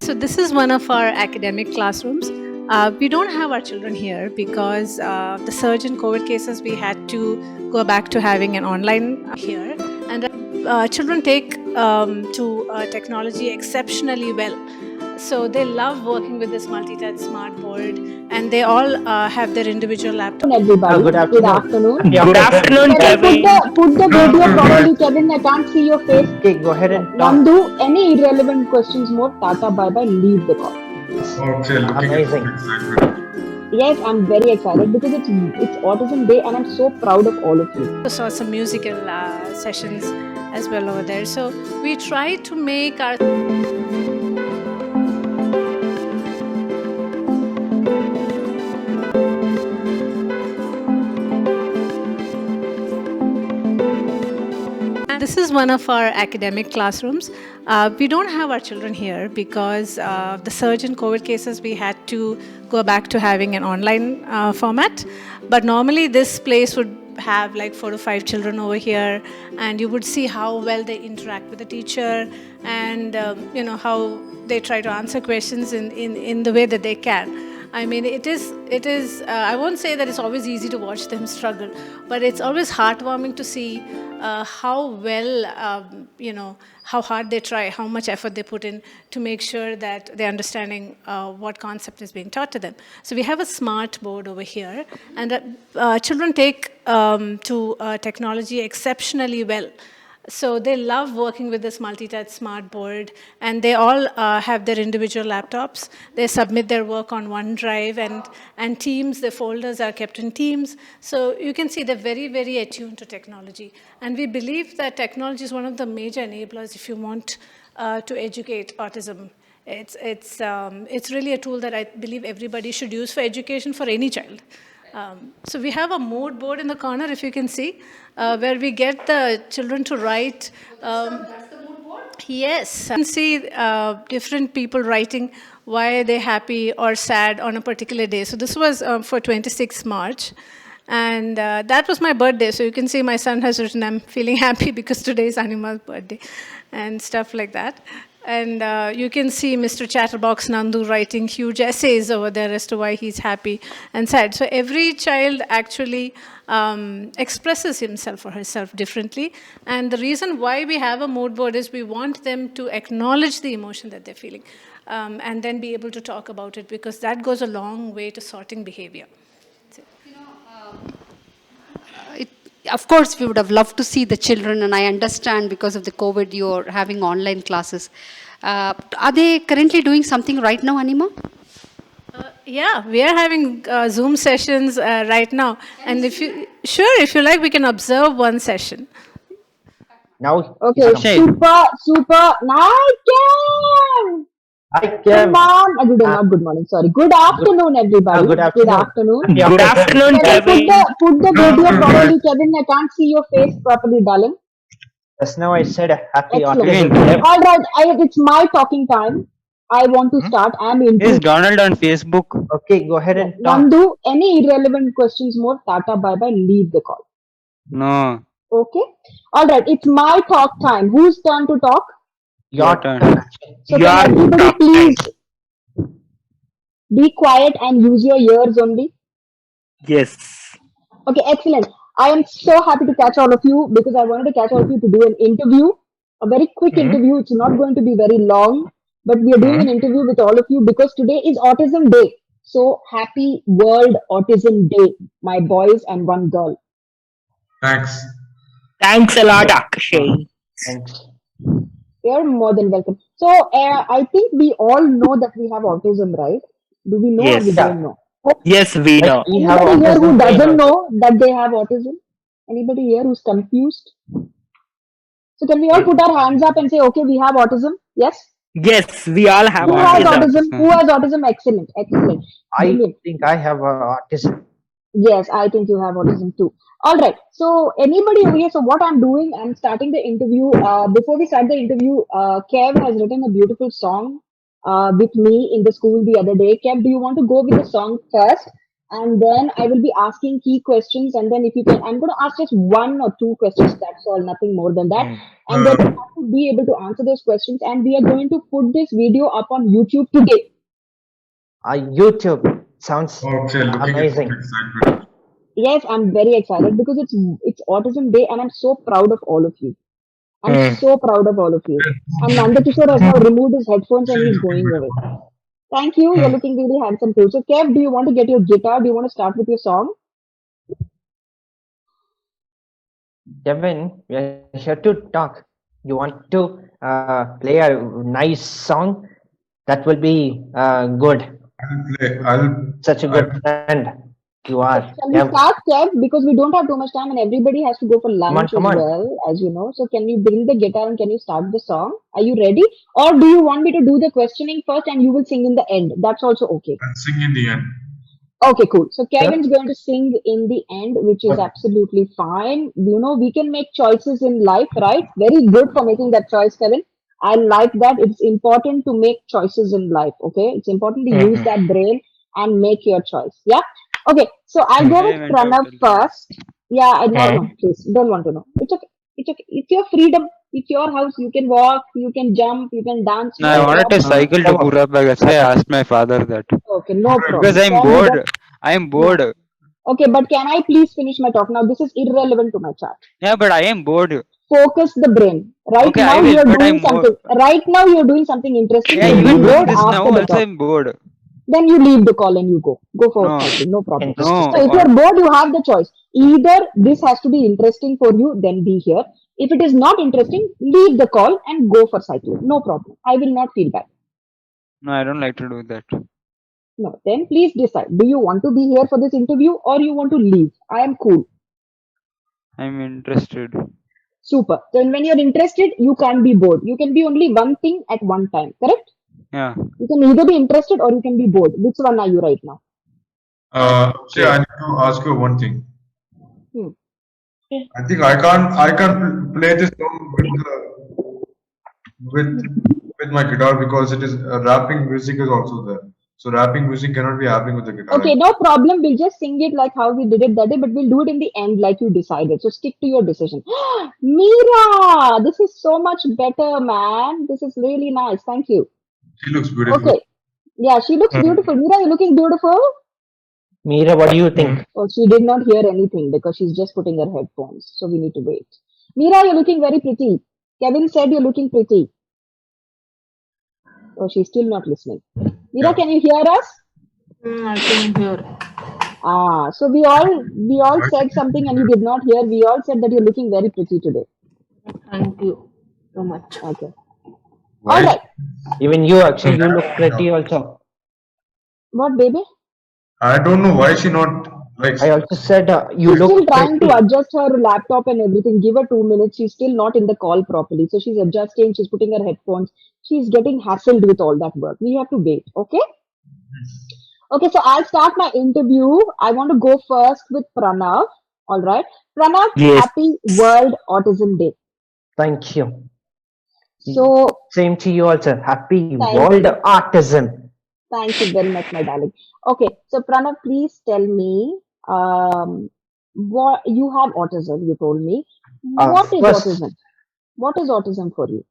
So this is one of our academic classrooms. We don't have our children here because the surge in COVID cases, we had to go back to having an online here. And children take to technology exceptionally well. So they love working with this multi-touch smart board, and they all have their individual laptop. Everybody. Good afternoon. Good afternoon. Good afternoon, Can I Kevin. put the video properly, Kevin? I can't see your face. Okay, go ahead and talk. Nandu, any irrelevant questions more? Tata, bye bye. Leave the call. Okay, looking Amazing. at excitement. Yes, I'm very excited because it's Autism Day, and I'm so proud of all of you. We saw some musical sessions as well over there. So we try to make our This is one of our academic classrooms. We don't have our children here because the surge in COVID cases, we had to go back to having an online format. But normally this place would have like 4 to 5 children over here, and you would see how well they interact with the teacher, and how they try to answer questions in the way that they can. I mean, it is. I won't say that it's always easy to watch them struggle, but it's always heartwarming to see how well, how hard they try, how much effort they put in to make sure that they're understanding what concept is being taught to them. So we have a smart board over here, and children take to technology exceptionally well. So they love working with this multi-touch smart board, and they all have their individual laptops. They submit their work on OneDrive, and Teams, the folders are kept in Teams. So you can see they're very, very attuned to technology. And we believe that technology is one of the major enablers if you want to educate autism. It's really a tool that I believe everybody should use for education for any child. So we have a mood board in the corner, if you can see, where we get the children to write. That's the mood board? Yes. You can see different people writing why they're happy or sad on a particular day. So this was for 26th March. And that was my birthday. So you can see my son has written, I'm feeling happy because today is Animal's birthday, and stuff like that. And you can see Mr. Chatterbox Nandu writing huge essays over there as to why he's happy and sad. So every child actually expresses himself or herself differently. And the reason why we have a mood board is we want them to acknowledge the emotion that they're feeling, and then be able to talk about it, because that goes a long way to sorting behavior. Of course, we would have loved to see the children, and I understand because of the COVID, you're having online classes. Are they currently doing something right now, Anima? Yeah, we are having Zoom sessions right now. And if you like, we can observe one session. Now, Okay, super. Good morning. Sorry. Good afternoon, everybody. Good afternoon. Good afternoon, Can I Kevin. put the video properly, Kevin? I can't see your face properly, darling. Just now I said happy Excellent. Autism Day. All right, it's my talking time. I want to start. I'm into Is Donald on Facebook? Okay, go ahead and talk. Nandu, any irrelevant questions more? Tata, bye bye. Leave the call. No. Okay. All right, it's my talk time. Whose turn to talk? Your turn. So Your can everybody talk please be quiet and use your ears only? Yes. Okay, excellent. I am so happy to catch all of you because I wanted to catch all of you to do an interview, a very quick interview. It's not going to be very long, but we are doing an interview with all of you because today is Autism Day. So happy World Autism Day, my boys and one girl. Thanks. Thanks a lot, Akshay. Thanks. You're more than welcome. So I think we all know that we have autism, right? Do we know or we Yes. don't know? Yes, we know. We have Anybody here who autism brain doesn't also. know that they have autism? Anybody here who's confused? So can we all put our hands up and say, okay, we have autism? Yes? Yes, we all have Who has autism. autism? Who has autism? Excellent. Excellent. I Brilliant. think I have autism. Yes, I think you have autism too. All right. So anybody over here, so what I'm doing, I'm starting the interview. Before we start the interview, Kev has written a beautiful song with me in the school the other day. Kev, do you want to go with the song first? and then I will be asking key questions, and then if you can, I'm going to ask just one or two questions. That's all, nothing more than that. And then you have to be able to answer those questions. And we are going to put this video up on YouTube today. YouTube sounds Okay, looking amazing. excited. Yes, I'm very excited because it's Autism Day, and I'm so proud of all of you. I'm so proud of all of you. And Nanda Kishore has now removed his headphones and he's going away. Thank you. You're looking really handsome too. So, Kev, do you want to get your guitar? Do you want to start with your song? Kevin, we are here to talk. You want to play a nice song? That will be good. I'll Such a good friend you are. Shall we start, Kev? Because we don't have too much time and everybody has to go for lunch come on. as well, as you know. So, can we bring the guitar and can you start the song? Are you ready? Or do you want me to do the questioning first and you will sing in the end? That's also okay. I'll sing in the end. Okay, cool. So Kevin's going to sing in the end, which is absolutely fine. You know, we can make choices in life, right? Very good for making that choice, Kevin. I like that. It's important to make choices in life, okay? It's important to use that brain and make your choice. Yeah? Okay, so I'll go with Pranav first. Yeah, I know, please. Don't want to know. It's okay. It's okay. It's your freedom. It's your house. You can walk, you can jump, you can dance. No, I wanted to cycle to Purabag. That's why I asked my father that. Okay, no problem. Because I'm Can you bored. get- I'm bored. Okay, but can I please finish my talk now? This is irrelevant to my chat. Yeah, but I am bored. Focus the brain. Right Okay, now I will, you're but doing I'm more- something. Right now you're doing something interesting. Yeah, You'll be even doing bored this after now the also talk. I'm bored. Then you leave the call and you go. Go for No. cycling. No problem. No. So if you're bored, you have the choice. Either this has to be interesting for you, then be here. If it is not interesting, leave the call and go for cycling. No problem. I will not feel bad. No, I don't like to do that. No. Then please decide. Do you want to be here for this interview or you want to leave? I am cool. I'm interested. Super. Then when you're interested, you can't be bored. You can be only one thing at one time. Correct? Yeah. You can either be interested or you can be bored. Which one are you right now? See, I need to ask you one thing. Hmm. I think I can't play this song with my guitar because it is rapping music is also there. So rapping music cannot be happening with the guitar. Okay, no problem. We'll just sing it like how we did it that day, but we'll do it in the end like you decided. So stick to your decision. Meera, this is so much better, man. This is really nice. Thank you. She looks beautiful. Okay. Yeah, she looks beautiful. Meera, you're looking beautiful. Meera, what do you think? Oh, she did not hear anything because she's just putting her headphones. So we need to wait. Meera, you're looking very pretty. Kevin said you're looking pretty. Oh, she's still not listening. Meera, can you hear us? I can hear. Ah, so we all said something and you did not hear. We all said that you're looking very pretty today. Thank you so much. Okay. Why? All right. Even you, actually, you look pretty also. What, baby? I don't know why she not like. I also said you She's look still trying pretty. to adjust her laptop and everything. Give her 2 minutes. She's still not in the call properly. So she's adjusting. She's putting her headphones. She's getting hassled with all that work. We have to wait. Okay? Okay, so I'll start my interview. I want to go first with Pranav. All right. Pranav, Yes. happy World Autism Day. Thank you. So Same to you also. Happy Thank World you. Autism. thank you very much, my darling. Okay, so Pranav, please tell me, what you have autism, you told me. What is First- autism? What is autism for you?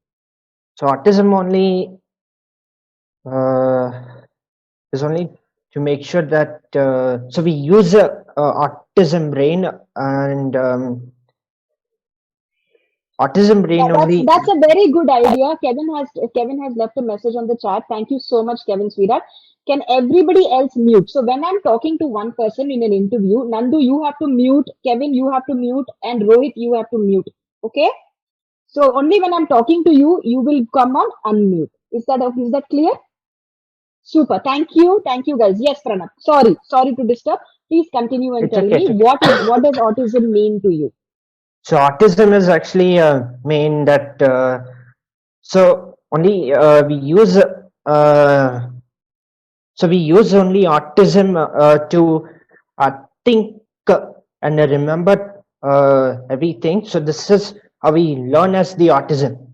So autism only is only to make sure that so we use autism brain and autism brain Yeah, only. that's a very good idea. Kevin has left a message on the chat. Thank you so much, Kevin Sweetheart. Can everybody else mute? So when I'm talking to one person in an interview, Nandu, you have to mute, Kevin, you have to mute, and Rohit, you have to mute. Okay? So only when I'm talking to you, you will come on unmute. Is that clear? Super. Thank you, guys. Yes, Pranav. Sorry to disturb. Please continue and It's tell okay, me it's what does autism mean to you? So autism is actually mean that so only we use so we use only autism to think and remember everything. So this is how we learn as the autism.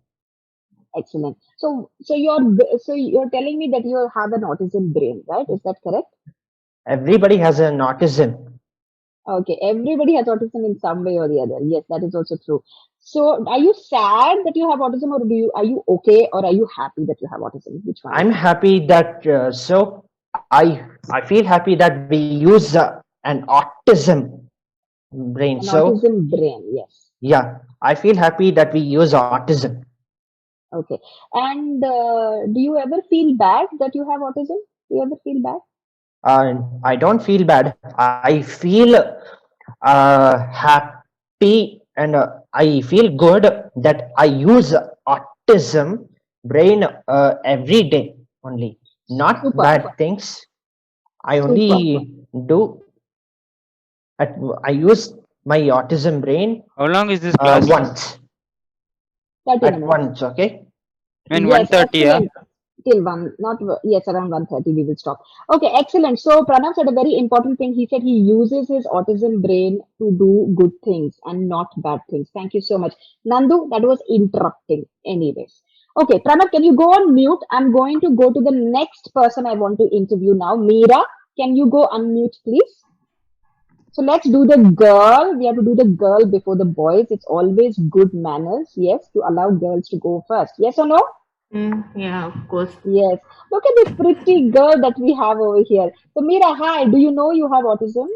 Excellent. So you're telling me that you have an autism brain, right? Is that correct? Everybody has an autism. Okay, everybody has autism in some way or the other. Yes, that is also true. So, are you sad that you have autism, or are you okay, or are you happy that you have autism? Which one is I'm it? happy that I feel happy that we use an autism brain. An So autism brain, yes. yeah, I feel happy that we use autism. Okay. And do you ever feel bad that you have autism? Do you ever feel bad? I don't feel bad. I feel happy and I feel good that I use autism brain every day only. Not Super, bad things. I super. only do. At, I use my autism brain How long is this class? once. 30 At minutes. once, okay. I mean, Yes, 1:30, yeah? excellent. Till one, not yes, around 1:30 we will stop. Okay, excellent. So Pranav said a very important thing. He said he uses his autism brain to do good things and not bad things. Thank you so much. Nandu, that was interrupting. Anyways. Okay, Pranav, can you go on mute? I'm going to go to the next person I want to interview now. Meera, can you go unmute, please? So let's do the girl. We have to do the girl before the boys. It's always good manners, yes, to allow girls to go first. Yes or no? Yeah, of course. Yes. Look at this pretty girl that we have over here. So, Meera, hi. Do you know you have autism?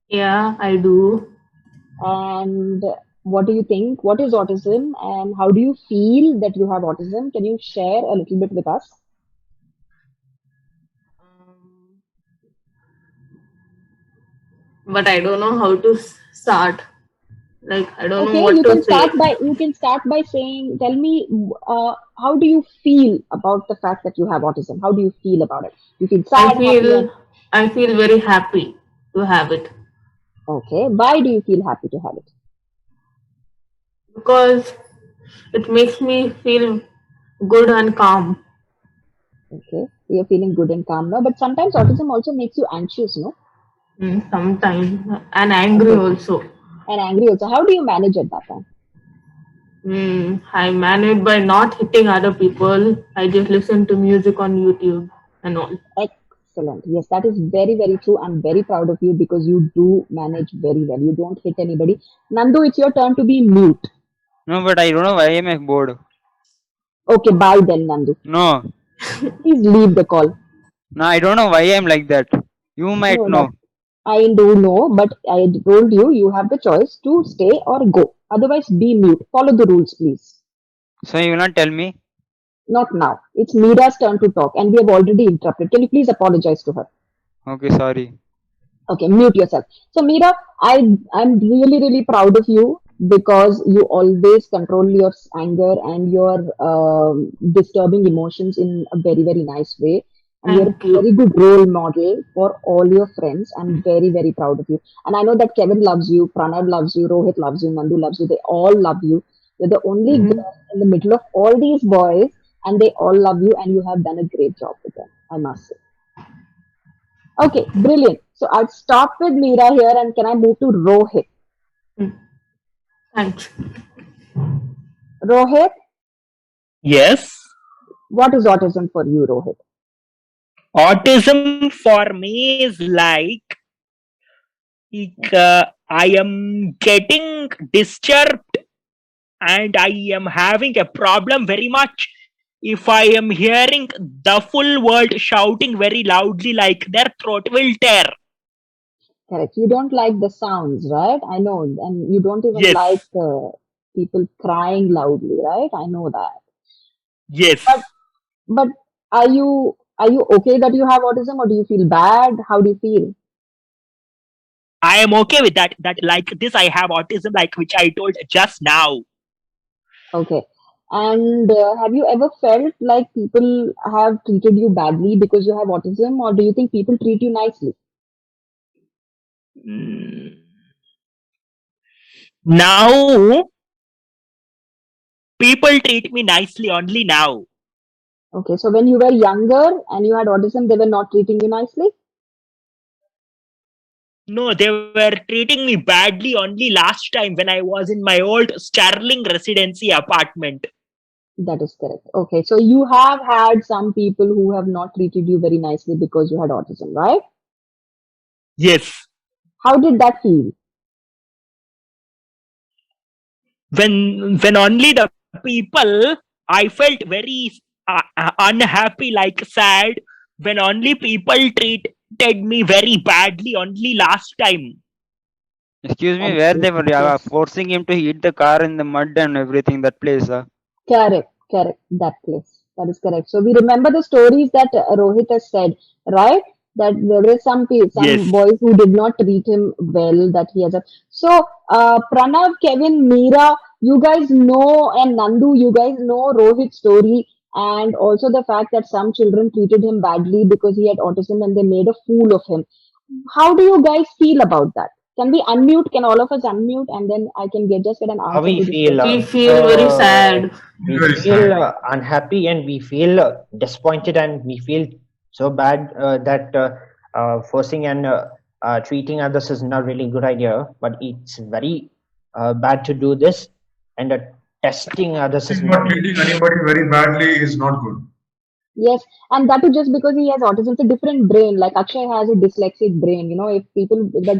Yeah, I do. And what do you think? What is autism? And how do you feel that you have autism? Can you share a little bit with us? But I don't know how to start. Like, I don't know Okay, what you to can say. start by saying, tell me, how do you feel about the fact that you have autism? How do you feel about it? You feel sad, happy, and I feel very happy to have it okay. Why do you feel happy to have it? because it makes me feel good and calm. Okay, you're feeling good and calm now, but sometimes autism also makes you anxious, no? Sometimes and angry Okay, also. and angry also. How do you manage at that time? I manage by not hitting other people. I just listen to music on YouTube and all. Excellent. Yes, that is very, very true. I'm very proud of you because you do manage very well. You don't hit anybody. Nandu, it's your turn to be mute. No, but I don't know why am I bored. Okay, bye then, Nandu. No, Please leave the call. no, I don't know why I'm like that. You might No, know. that I do know, but I told you you have the choice to stay or go. Otherwise, be mute. Follow the rules, please. So you will not tell me? Not now. It's Meera's turn to talk, and we have already interrupted. Can you please apologize to her? Okay, sorry. Okay, mute yourself. So, Meera, I'm really, really proud of you because you always control your anger and your disturbing emotions in a very, very nice way. And you're a Thank you. very good role model for all your friends. I'm very, very proud of you. And I know that Kevin loves you, Pranav loves you, Rohit loves you, Nandu loves you. They all love you. You're the only girl in the middle of all these boys, and they all love you, and you have done a great job with them, I must say. Okay, brilliant. So I'll stop with Meera here and can I move to Rohit? Thanks. Rohit, Yes. what is autism for you, Rohit? Autism for me is like I am getting disturbed and I am having a problem very much if I am hearing the full world shouting very loudly, like their throat will tear. Correct. You don't like the sounds, right? I know. And you don't even Yes, like people crying loudly, right? I know that. yes. But but are you okay that you have autism or do you feel bad? How do you feel? I am okay with that. That like this, I have autism, like which I told just now. Okay. And have you ever felt like people have treated you badly because you have autism, or do you think people treat you nicely? Mm. Now people treat me nicely only now. Okay, so when you were younger and you had autism, they were not treating you nicely? No, they were treating me badly only last time when I was in my old Sterling residency apartment. That is correct. Okay, so you have had some people who have not treated you very nicely because you had autism, right? Yes. How did that feel? When only the people, I felt very unhappy, like sad, when only people treated me very badly only last time. Excuse me, And where they were yes, forcing him to hit the car in the mud and everything, that place. correct. That place. That is correct. So we remember the stories that Rohit has said, right? That there were Yes. some boys who did not treat him well. That he has a. So Pranav, Kevin, Meera, you guys know, and Nandu, you guys know Rohit's story, and also the fact that some children treated him badly because he had autism and they made a fool of him. How do you guys feel about that? Can we unmute? Can all of us unmute, and then I can get an How answer we to this feel? question? We feel very sad. We Very feel sad. unhappy and we feel disappointed and we feel so bad that forcing and treating others is not really good idea. But it's very bad to do this, and testing others is Not not. treating anybody very badly is not good. Yes, and that too just because he has autism. It's a different brain. Like Akshay has a dyslexic brain. You know, if people, but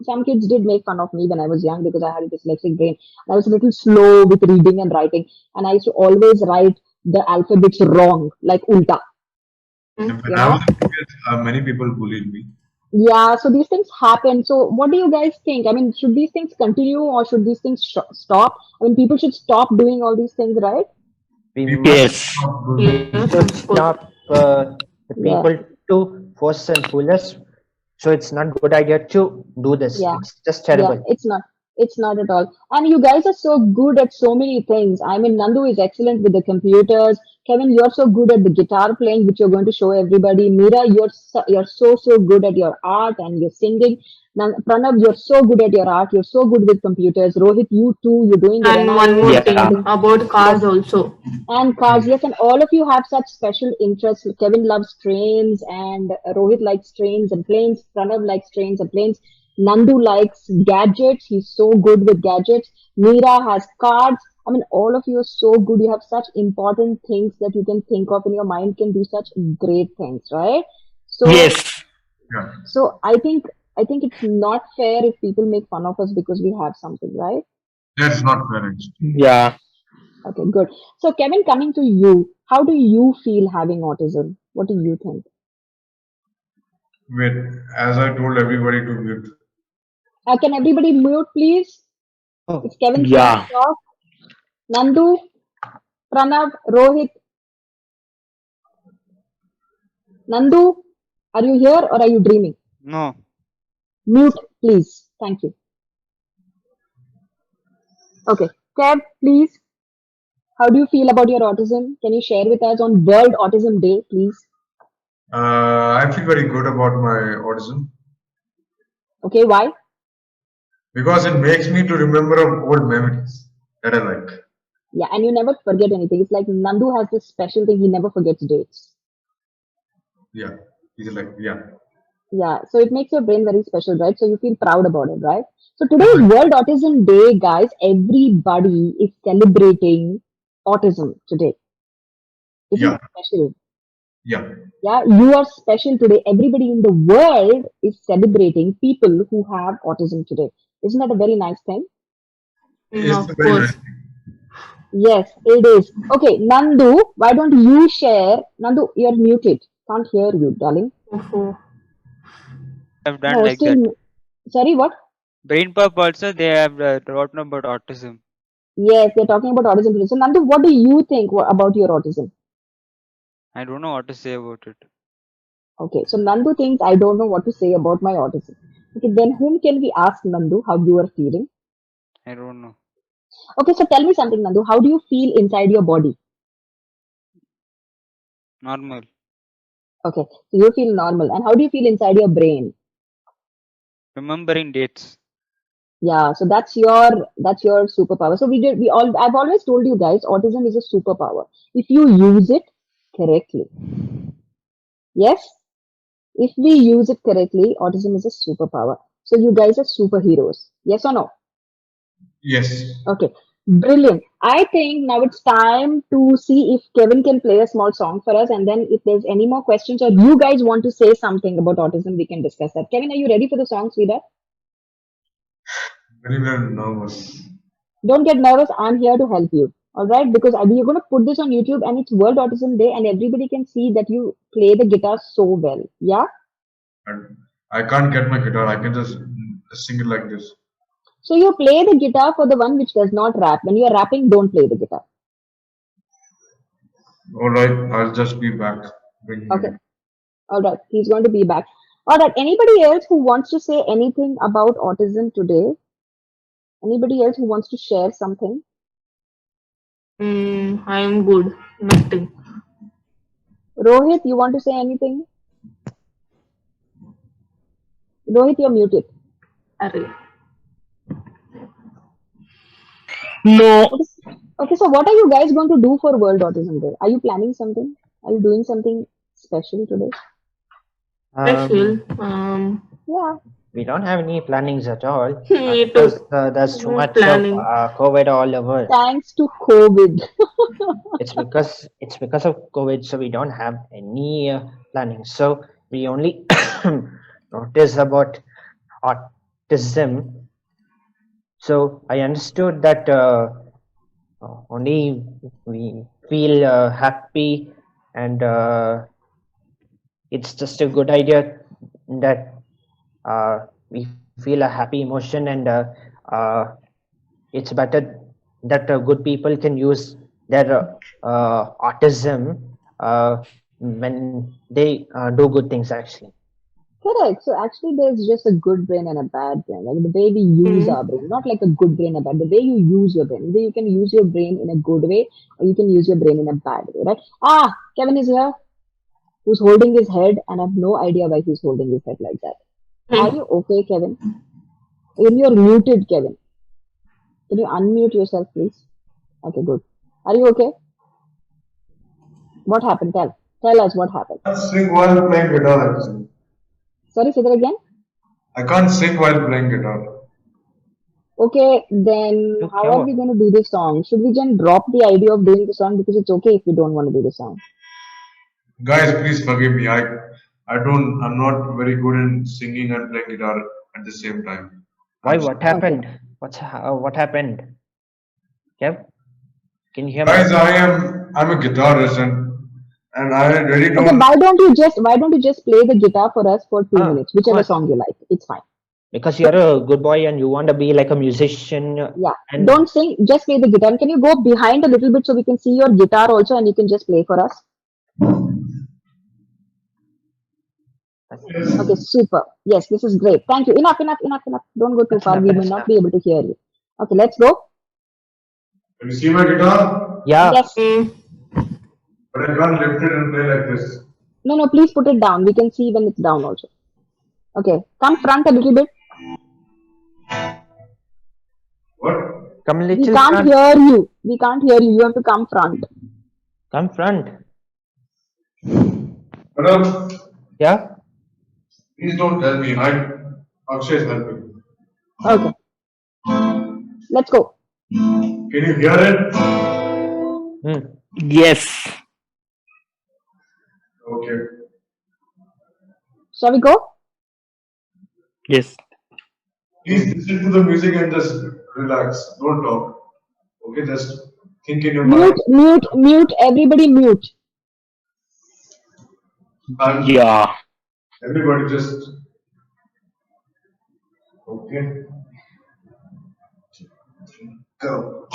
some kids did make fun of me when I was young because I had a dyslexic brain. I was a little slow with reading and writing, and I used to always write the alphabets wrong, like ulta. And when You I know, was a kid, many people bullied me. yeah. So these things happen. So what do you guys think? I mean, should these things continue or should these things stop? I mean, people should stop doing all these things, right? We People must should Yes. stop doing Mm. it. Yes, should of course. stop the Yeah. people to force and fool us. So it's not good idea to do this. Yeah. It's just Yeah, terrible. it's not. It's not at all. And you guys are so good at so many things. I mean, Nandu is excellent with the computers. Kevin, you're so good at the guitar playing, which you're going to show everybody. Meera, you're so good at your art and your singing. Pranav, you're so good at your art. You're so good with computers. Rohit, you too. You're doing And one more Renaissance Yeah. thing painting. about cars Yes, also. and cars, yes, and all of you have such special interests. Kevin loves trains, and Rohit likes trains and planes. Pranav likes trains and planes. Nandu likes gadgets. He's so good with gadgets. Meera has cards. I mean, all of you are so good. You have such important things that you can think of, and your mind can do such great things, right? So, Yes. Yeah. so I think it's not fair if people make fun of us because we have something, right? That's not fair, actually. Yeah. Okay, good. So, Kevin, coming to you, how do you feel having autism? What do you think? Wait, as I told everybody to mute. Can everybody mute, please? Oh, It's Kevin's turn to Yeah. talk. Nandu, Pranav, Rohit. Nandu, are you here or are you dreaming? No. Mute, please. Thank you. Okay, Kev, please. How do you feel about your autism? Can you share with us on World Autism Day, please? I feel very good about my autism Okay, why? because it makes me to remember of old memories that I like. Yeah, and you never forget anything. It's like Nandu has this special thing, he never forgets dates. Yeah, he's like, yeah. Yeah, so it makes your brain very special, right? So you feel proud about it, right? So today is World Autism Day, guys. Everybody is celebrating autism today. Isn't Yeah, it special? yeah. Yeah, you are special today. Everybody in the world is celebrating people who have autism today. Isn't that a very nice thing? It's Of a very nice course. thing. Yes, it is. Okay, Nandu, why don't you share? Nandu, you're muted. Can't hear you, darling. Oh, I've done No, like that. still. Sorry, what? Brain Pop also, they have written about autism. Yes, they're talking about autism today. So, Nandu, what do you think about your autism? I don't know what to say about it. Okay, so Nandu thinks I don't know what to say about my autism. Okay, then whom can we ask, Nandu, how you are feeling? I don't know. Okay, so tell me something, Nandu. How do you feel inside your body? Normal. Okay, so you feel normal. And how do you feel inside your brain? Remembering dates. Yeah, so that's your superpower. So I've always told you guys, autism is a superpower. If you use it correctly. Yes? If we use it correctly, autism is a superpower. So you guys are superheroes. Yes or no? Yes. Okay. Brilliant. I think now it's time to see if Kevin can play a small song for us, and then if there's any more questions or you guys want to say something about autism, we can discuss that. Kevin, are you ready for the song, sweetheart? Very, very nervous. Don't get nervous. I'm here to help you. All right, because we are going to put this on YouTube, and it's World Autism Day, and everybody can see that you play the guitar so well. Yeah. And I can't get my guitar. I can just sing it like this. So you play the guitar for the one which does not rap. When you are rapping, don't play the guitar. All right, I'll just be back. Bring Okay. All right. He's going to be back. All right. Anybody else who wants to say anything about autism today? Anybody else who wants to share something? I am good. Nothing. Rohit, you want to say anything? Rohit, you're muted. Array. No. Okay, so what are you guys going to do for World Autism Day? Are you planning something? Are you doing something special today? Special. Yeah. We don't have any plannings at all Me because too. there's too No much planning. of COVID all over. Thanks to COVID. It's because of COVID, so we don't have any planning. So we only notice about autism. So I understood that only we feel happy, and it's just a good idea that we feel a happy emotion, and it's better that good people can use their autism when they do good things actually. Correct. So actually, there's just a good brain and a bad brain. Like the way we use our brain, not like a good brain, a bad. The way you use your brain. Either you can use your brain in a good way, or you can use your brain in a bad way, right? Ah, Kevin is here, who's holding his head, and I have no idea why he's holding his head like that. Are you okay, Kevin? You're muted, Kevin. Can you unmute yourself, please? Okay, good. Are you okay? What happened? Tell us what happened. I can't sing while playing guitar, actually. Sorry, say that again. I can't sing while playing guitar. Okay, then Look, how are we going to do this song? Should we just drop the idea of doing the song because it's okay if we don't want to do the song? Guys, please forgive me. I'm not very good in singing and playing guitar at the same time. Why? I'm What sorry. happened? What happened? Kev, can you hear me? Guys, I'm a guitarist and I really Okay, don't. why don't you just play the guitar for us for 2 minutes, Of whichever course, song you like. It's fine. because you're a good boy and you want to be like a musician, Yeah. and Don't sing, just play the guitar. Can you go behind a little bit so we can see your guitar also and you can just play for us? Okay, super. Yes, this is great. Thank you. Enough. Don't go too that's far. enough. We may That's not enough. be able to hear you. Okay, let's go. Can you see my guitar? Yeah. Yes. But I can't lift it and play like this. No, please put it down. We can see when it's down also. Okay, come front a little bit. What? Come a We little can't front. hear you. We can't hear you. You have to come front. Come front. Madam, Yeah. please don't tell me. Akshay is helping. Okay, let's go. Can you hear it? Hmm. Yes. Okay. Shall we go? Yes. Please listen to the music and just relax. Don't talk. Okay, just think in your mind. Mute. Everybody mute. And Yeah. everybody just okay. Go.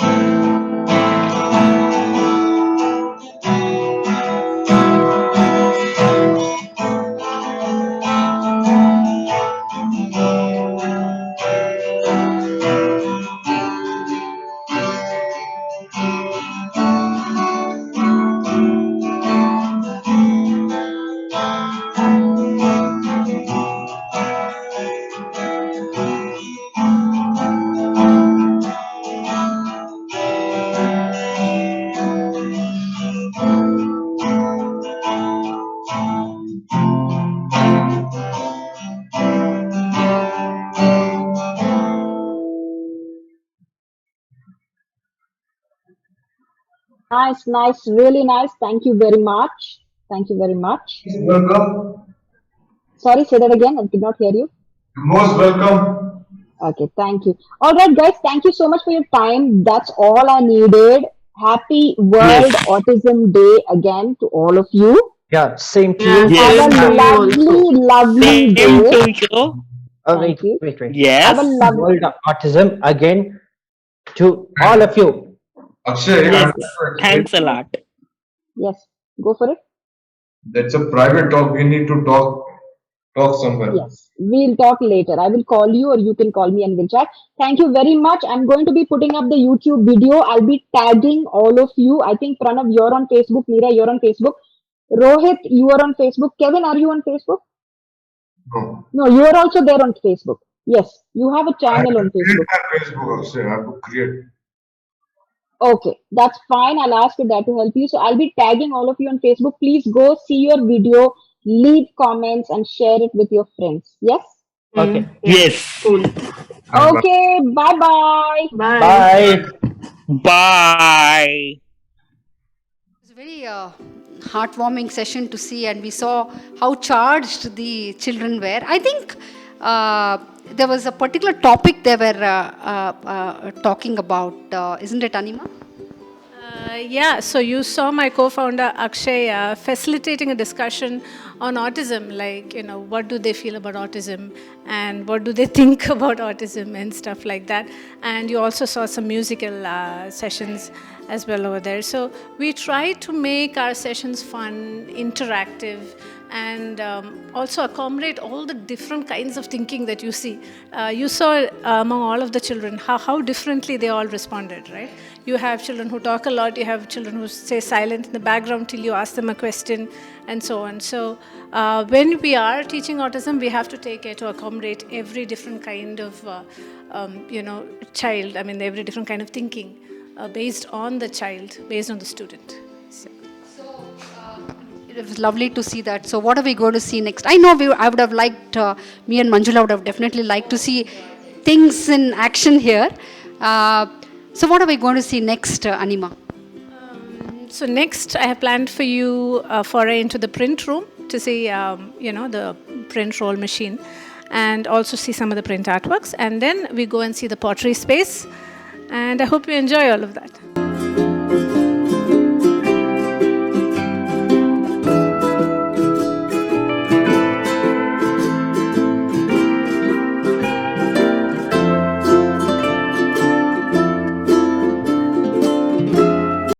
Nice, really nice. Thank you very much. Thank you very much. Welcome. Sorry, say that again. I did not hear you. You're most welcome. Okay, thank you. All right, guys, thank you so much for your time. That's all I needed. Happy World Yes. Autism Day again to all of you. Yeah, same to Yeah, you. Yes. Have a same to you also. lovely Same day. to you. Thank you. Wait. Have a Yes. lovely. World Autism again to all of you. Akshay, Yes. I'd like to explain. Thanks a lot. Yes, go for it. That's a private talk. We need to talk somewhere. Yes, we'll talk later. I will call you or you can call me and we'll chat. Thank you very much. I'm going to be putting up the YouTube video. I'll be tagging all of you. I think Pranav, you're on Facebook. Meera, you're on Facebook. Rohit, you are on Facebook. Kevin, are you on Facebook? No. No, you are also there on Facebook. Yes, you have a I have channel to on create Facebook. my Facebook, Akshay. I have to create. Okay, that's fine. I'll ask that to help you. So I'll be tagging all of you on Facebook. Please go see your video, leave comments, and share it with your friends. Yes? Okay. Yeah, Yes. cool. Okay, bye bye. Bye. Bye. Bye. It was a very heartwarming session to see, and we saw how charged the children were. I think there was a particular topic they were talking about, isn't it, Anima? Yeah, so you saw my co-founder Akshay facilitating a discussion on autism, like, what do they feel about autism and what do they think about autism and stuff like that. And you also saw some musical sessions as well over there. So we try to make our sessions fun, interactive, and also accommodate all the different kinds of thinking that you see. You saw among all of the children how differently they all responded, right? You have children who talk a lot, you have children who stay silent in the background till you ask them a question, and so on. So when we are teaching autism, we have to take care to accommodate every different kind of child, every different kind of thinking based on the child, based on the student. So. It was lovely to see that. So what are we going to see next? I know I would have liked, me and Manjula would have definitely liked to see things in action here. So what are we going to see next, Anima? So next, I have planned for you a foray into the print room to see, the print roll machine, and also see some of the print artworks. And then we go and see the pottery space. And I hope you enjoy all of that.